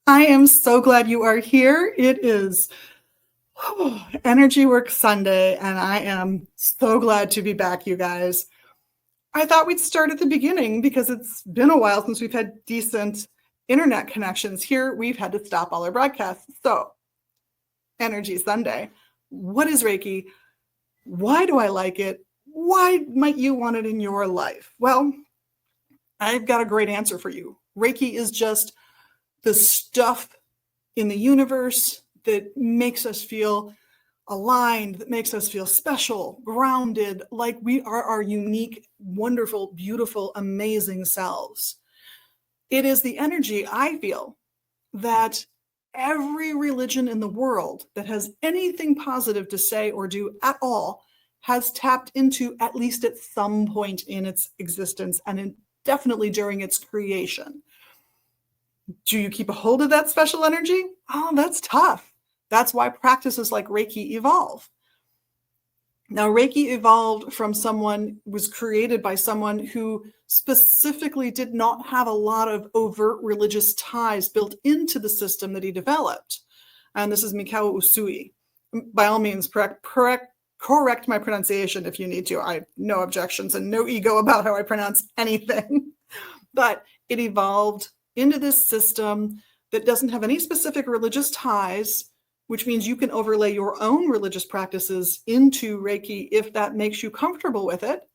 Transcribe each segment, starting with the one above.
I am so glad you are here. It is Energy Work Sunday, and I am so glad to be back, you guys. I thought we'd start at the beginning because it's been a while since we've had decent internet connections. Here, we've had to stop all our broadcasts. So, Energy Sunday. What is Reiki? Why do I like it? Why might you want it in your life? Well, I've got a great answer for you. Reiki is just the stuff in the universe that makes us feel aligned, that makes us feel special, grounded, like we are our unique, wonderful, beautiful, amazing selves. It is the energy I feel that every religion in the world that has anything positive to say or do at all has tapped into at least at some point in its existence and definitely during its creation. Do you keep a hold of that special energy? Oh, that's tough. That's why practices like Reiki evolve. Now, Reiki evolved from was created by someone who specifically did not have a lot of overt religious ties built into the system that he developed. And this is Mikao Usui. By all means, correct my pronunciation if you need to. I have no objections and no ego about how I pronounce anything. But it evolved into this system that doesn't have any specific religious ties, which means you can overlay your own religious practices into Reiki if that makes you comfortable with it.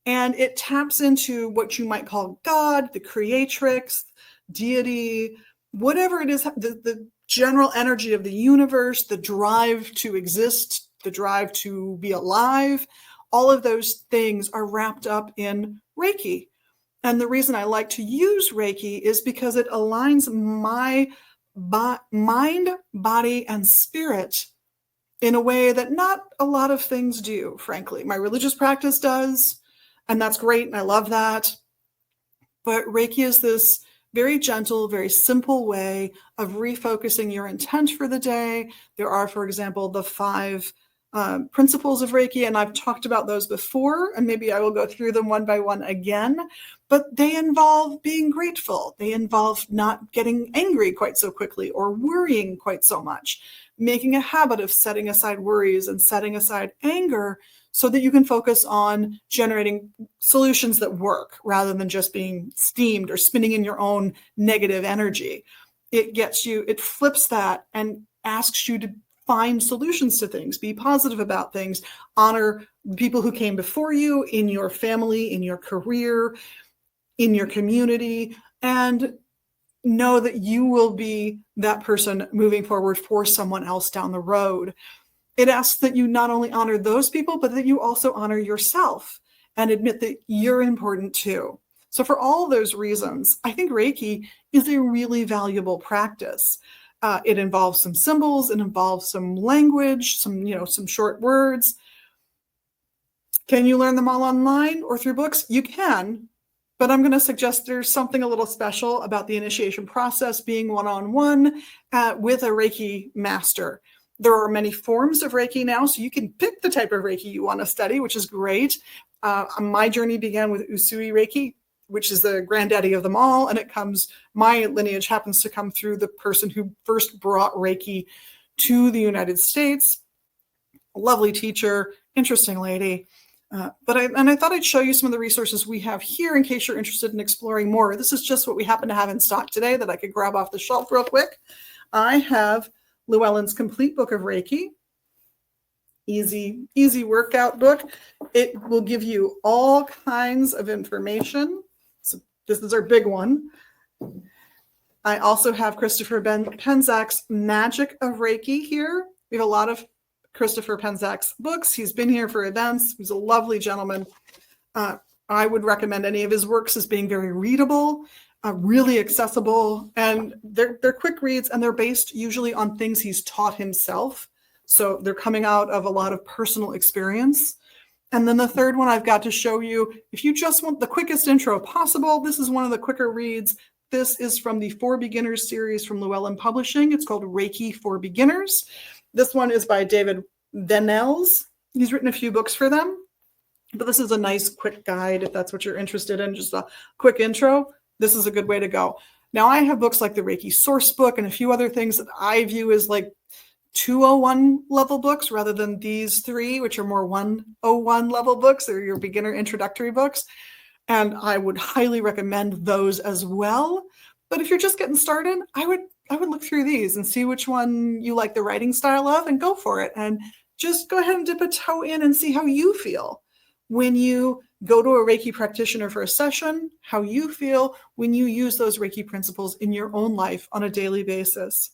And it taps into what you might call God, the creatrix, deity, whatever it is, the general energy of the universe, the drive to exist, the drive to be alive. All of those things are wrapped up in Reiki. And the reason I like to use Reiki is because it aligns my mind, body, and spirit in a way that not a lot of things do, frankly. My religious practice does, and that's great, and I love that. But Reiki is this very gentle, very simple way of refocusing your intent for the day. There are, for example, the 5 principles of Reiki, and I've talked about those before, and maybe I will go through them one by one again, but they involve being grateful. They involve not getting angry quite so quickly or worrying quite so much, making a habit of setting aside worries and setting aside anger so that you can focus on generating solutions that work rather than just being steamed or spinning in your own negative energy. It flips that and asks you to find solutions to things, be positive about things, honor people who came before you in your family, in your career, in your community, and know that you will be that person moving forward for someone else down the road. It asks that you not only honor those people, but that you also honor yourself and admit that you're important too. So for all those reasons, I think Reiki is a really valuable practice. It involves some symbols, it involves some language, some short words. Can you learn them all online or through books? You can, but I'm going to suggest there's something a little special about the initiation process being one-on-one with a Reiki master. There are many forms of Reiki now, so you can pick the type of Reiki you want to study, which is great. My journey began with Usui Reiki, which is the granddaddy of them all. And my lineage happens to come through the person who first brought Reiki to the United States. A lovely teacher, interesting lady. But I thought I'd show you some of the resources we have here in case you're interested in exploring more. This is just what we happen to have in stock today that I could grab off the shelf real quick. I have Llewellyn's Complete Book of Reiki. Easy workout book. It will give you all kinds of information. So this is our big one. I also have Christopher Penzak's Magic of Reiki here. We have a lot of Christopher Penzak's books. He's been here for events. He's a lovely gentleman. I would recommend any of his works as being very readable, really accessible, and they're quick reads, and they're based usually on things he's taught himself. So they're coming out of a lot of personal experience. And then the third one I've got to show you, if you just want the quickest intro possible, this is one of the quicker reads. This is from the For Beginners series from Llewellyn Publishing. It's called Reiki for Beginners. This one is by David Venels. He's written a few books for them, but this is a nice quick guide if that's what you're interested in, just a quick intro. This is a good way to go. Now, I have books like the Reiki Source Book and a few other things that I view as like 201 level books rather than these three, which are more 101 level books. They're your beginner introductory books. And I would highly recommend those as well. But if you're just getting started, I would look through these and see which one you like the writing style of and go for it. And just go ahead and dip a toe in and see how you feel when you go to a Reiki practitioner for a session, how you feel when you use those Reiki principles in your own life on a daily basis.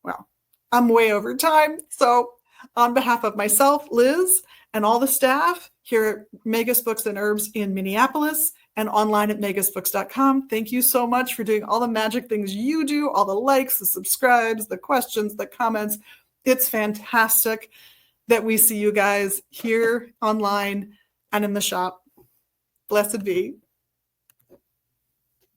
Well, I'm way over time. So on behalf of myself, Liz, and all the staff here at Magus Books and Herbs in Minneapolis and online at magusbooks.com, thank you so much for doing all the magic things you do, all the likes, the subscribes, the questions, the comments. It's fantastic that we see you guys here online and in the shop. Blessed be.